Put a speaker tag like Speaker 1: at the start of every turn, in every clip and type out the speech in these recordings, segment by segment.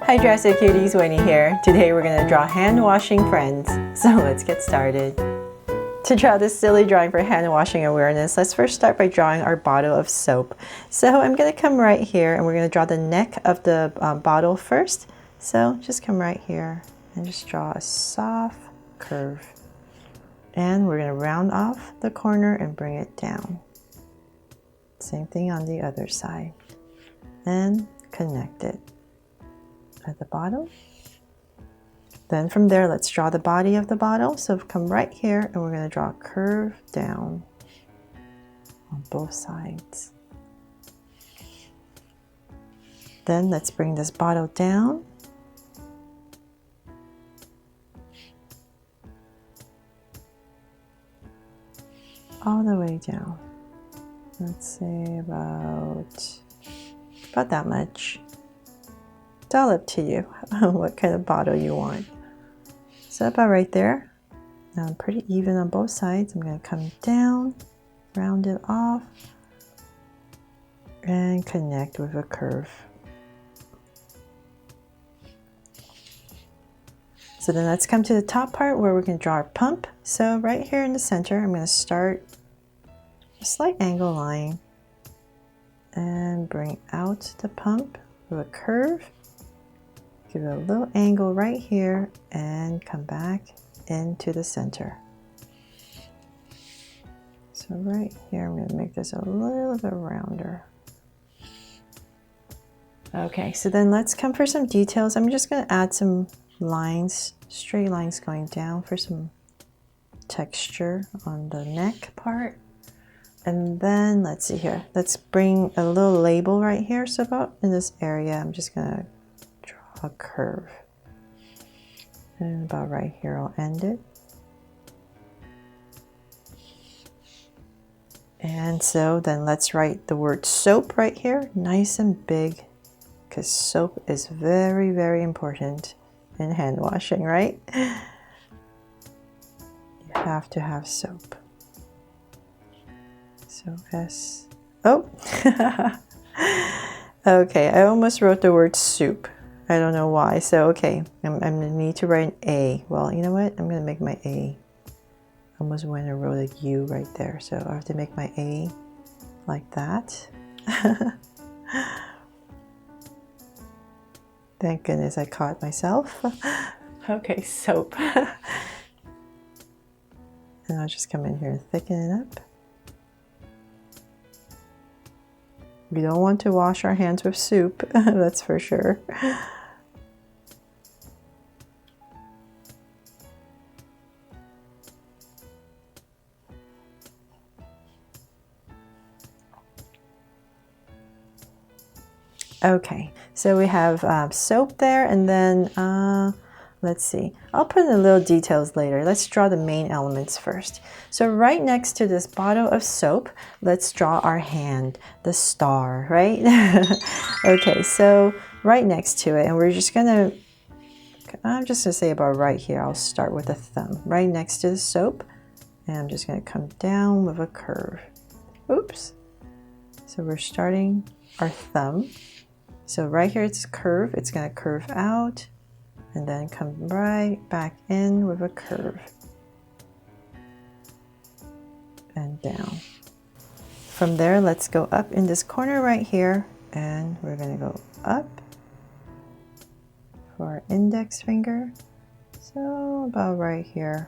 Speaker 1: Hi Drastic Cuties, Winnie here. Today we're going to draw hand washing friends. So let's get started. To draw this silly drawing for hand washing awareness, let's first start by drawing our bottle of soap. So I'm going to come right here and we're going to draw the neck of the bottle first. So just come right here and just draw a soft curve. And we're going to round off the corner and bring it down. Same thing on the other side. And connect it at the bottom. Then from there, let's draw the body of the bottle. So come right here and we're going to draw a curve down on both sides. Then let's bring this bottle down. All the way down. Let's say about that much. It's all up to you what kind of bottle you want. So about right there. Now I'm pretty even on both sides. I'm going to come down, round it off, and connect with a curve. So then let's come to the top part where we're going to draw our pump. So right here in the center, I'm going to start a slight angle line and bring out the pump with a curve. Give it a little angle right here and come back into the center. So right here, I'm going to make this a little bit rounder. Okay, so then let's come for some details. I'm just going to add some lines, straight lines going down for some texture on the neck part. And then let's see here. Let's bring a little label right here. So about in this area, I'm just going to draw a curve. And about right here, I'll end it. And so then let's write the word soap right here, nice and big, because soap is very, very important in hand washing, right? You have to have soap. So S, oh, okay, I almost wrote the word soup. I don't know why. So, okay, I'm gonna need to write an A. Well, you know what? I'm gonna make my A. Almost when I wrote a U right there. So I have to make my A like that. Thank goodness I caught myself. Okay, soap. And I'll just come in here and thicken it up. We don't want to wash our hands with soup, that's for sure. Okay, so we have soap there, and then let's see. I'll put in the little details later. Let's draw the main elements first. So right next to this bottle of soap, let's draw our hand, the star, right? Okay, so right next to it, and we're just gonna, I'm just gonna say about right here, I'll start with a thumb. Right next to the soap, and I'm just gonna come down with a curve. Oops. So we're starting our thumb. So right here it's curve, it's gonna curve out, and then come right back in with a curve. And down. From there, let's go up in this corner right here, and we're gonna go up for our index finger. So about right here,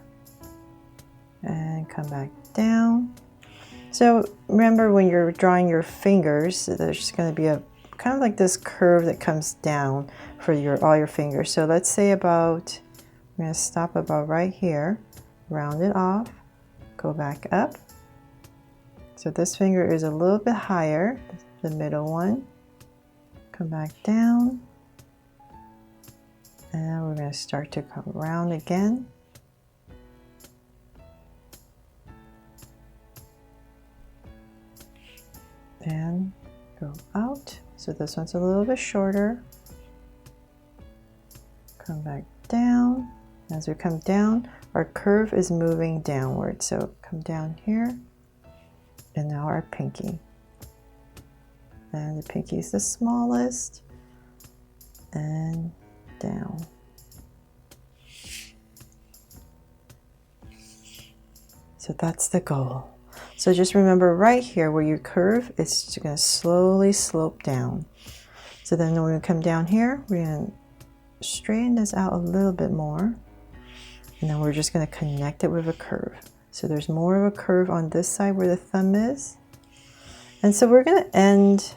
Speaker 1: and come back down. So remember when you're drawing your fingers, there's gonna be a kind of like this curve that comes down for all your fingers. So let's say about, I'm going to stop about right here, round it off, go back up. So this finger is a little bit higher, the middle one. Come back down. And we're going to start to come around again. And go out. So this one's a little bit shorter. Come back down. As we come down, our curve is moving downward. So come down here. And now our pinky. And the pinky is the smallest. And down. So that's the goal. So just remember right here where you curve, it's going to slowly slope down. So then when we come down here, we're going to straighten this out a little bit more. And then we're just going to connect it with a curve. So there's more of a curve on this side where the thumb is. And so we're going to end,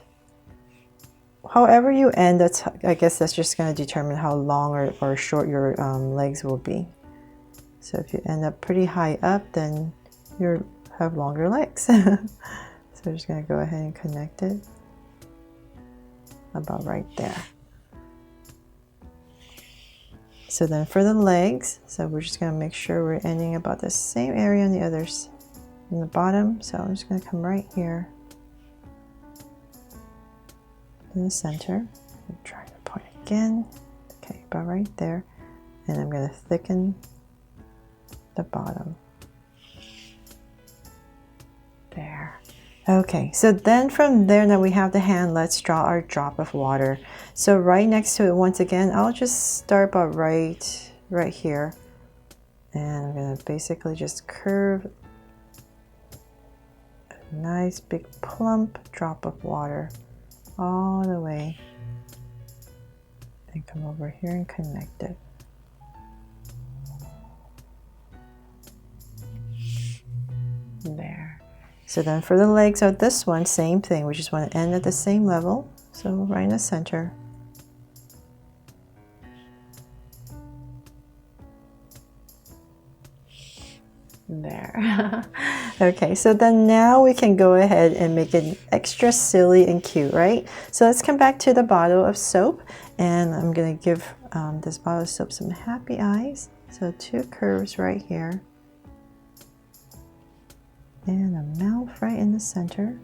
Speaker 1: however you end, I guess that's just going to determine how long or short your legs will be. So if you end up pretty high up, then you have longer legs. So I'm just going to go ahead and connect it about right there. So then for the legs, so we're just going to make sure we're ending about the same area on the others in the bottom. So I'm just going to come right here in the center. I'm trying to point again. Okay, about right there. And I'm going to thicken the bottom. There. Okay, so then from there, now we have the hand, let's draw our drop of water. So right next to it, once again, I'll just start about right here. And I'm going to basically just curve a nice big plump drop of water all the way. And come over here and connect it. There. So then for the legs of this one, same thing. We just want to end at the same level. So right in the center. There. Okay, so then now we can go ahead and make it extra silly and cute, right? So let's come back to the bottle of soap, and I'm going to give this bottle of soap some happy eyes. So 2 curves right here. And a mouth right in the center,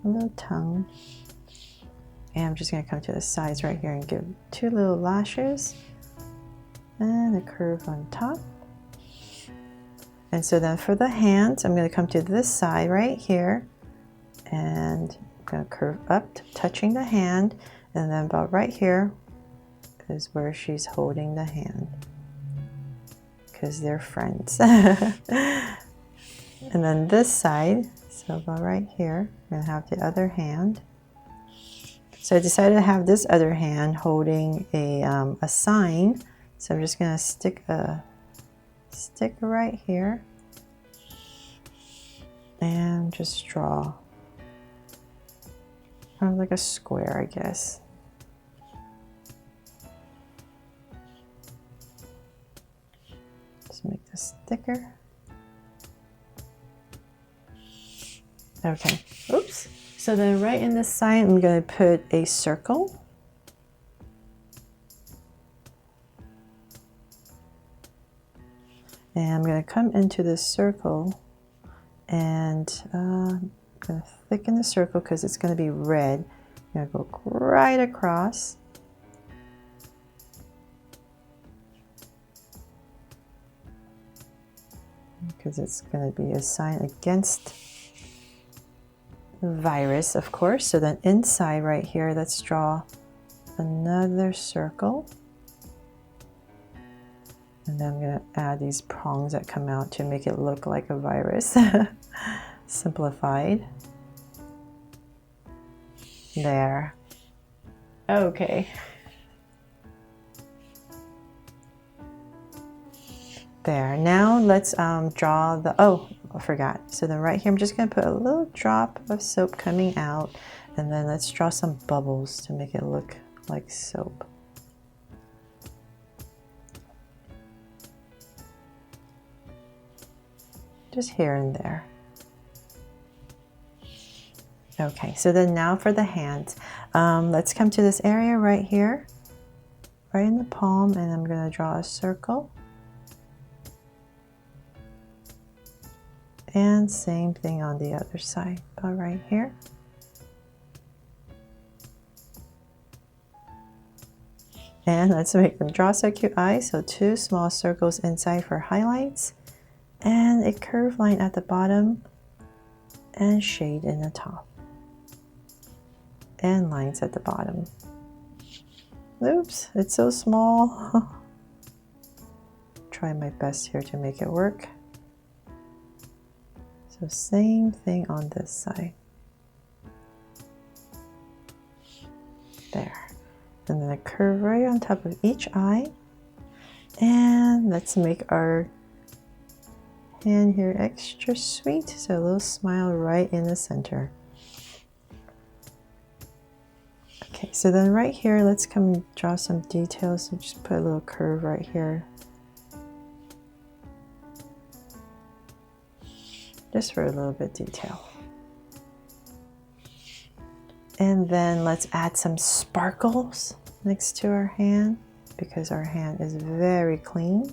Speaker 1: a little tongue. And I'm just going to come to the sides right here and give 2 little lashes and a curve on top. And so then for the hands, I'm going to come to this side right here and I'm going to curve up, touching the hand, and then about right here is where she's holding the hand because they're friends. And then this side, so about right here, I'm going to have the other hand. So I decided to have this other hand holding a sign. So I'm just going to stick a sticker right here and just draw kind of like a square, I guess. Just make the sticker. Okay, oops. So then right in this side, I'm going to put a circle. And I'm going to come into this circle and I'm going to thicken the circle because it's going to be red. I'm going to go right across. Because it's going to be a sign against virus, of course. So then inside right here, let's draw another circle. And then I'm going to add these prongs that come out to make it look like a virus. Simplified. There. Okay. There. Now let's draw the, oh, I forgot. So then right here, I'm just going to put a little drop of soap coming out. And then let's draw some bubbles to make it look like soap. Just here and there. Okay, so then now for the hands. Let's come to this area right here, right in the palm, and I'm going to draw a circle. And same thing on the other side, about right here. And let's make them draw so cute eyes. So 2 small circles inside for highlights. And a curved line at the bottom. And shade in the top. And lines at the bottom. Oops, it's so small. Try my best here to make it work. So same thing on this side. There. And then a curve right on top of each eye. And let's make our hand here extra sweet. So a little smile right in the center. Okay, so then right here, let's come draw some details. So just put a little curve right here. Just for a little bit detail. And then let's add some sparkles next to our hand because our hand is very clean.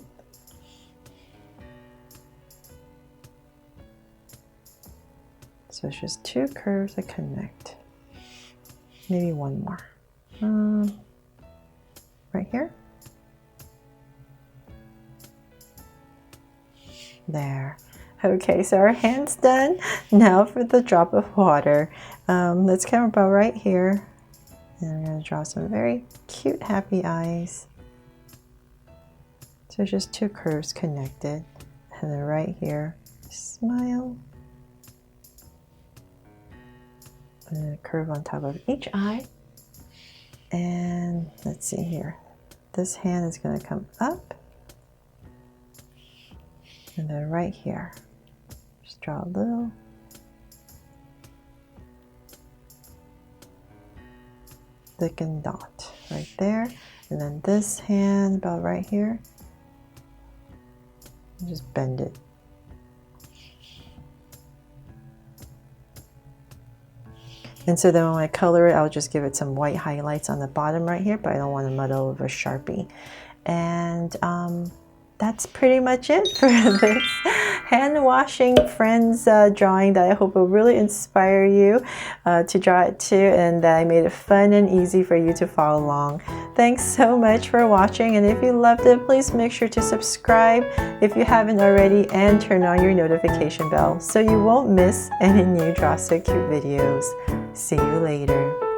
Speaker 1: So it's just two curves that connect. Maybe one more. Right here. There. Okay, so our hand's done. Now for the drop of water. Let's come about right here. And I'm going to draw some very cute, happy eyes. So just two curves connected. And then right here, smile. And then a curve on top of each eye. And let's see here. This hand is going to come up. And then right here, just draw a little. Thickened dot right there. And then this hand about right here. Just bend it. And so then when I color it, I'll just give it some white highlights on the bottom right here, but I don't want to muddle over Sharpie. And that's pretty much it for this hand washing friends drawing that I hope will really inspire you to draw it too, and that I made it fun and easy for you to follow along. Thanks so much for watching, and if you loved it, please make sure to subscribe if you haven't already and turn on your notification bell so you won't miss any new Draw So Cute videos. See you later.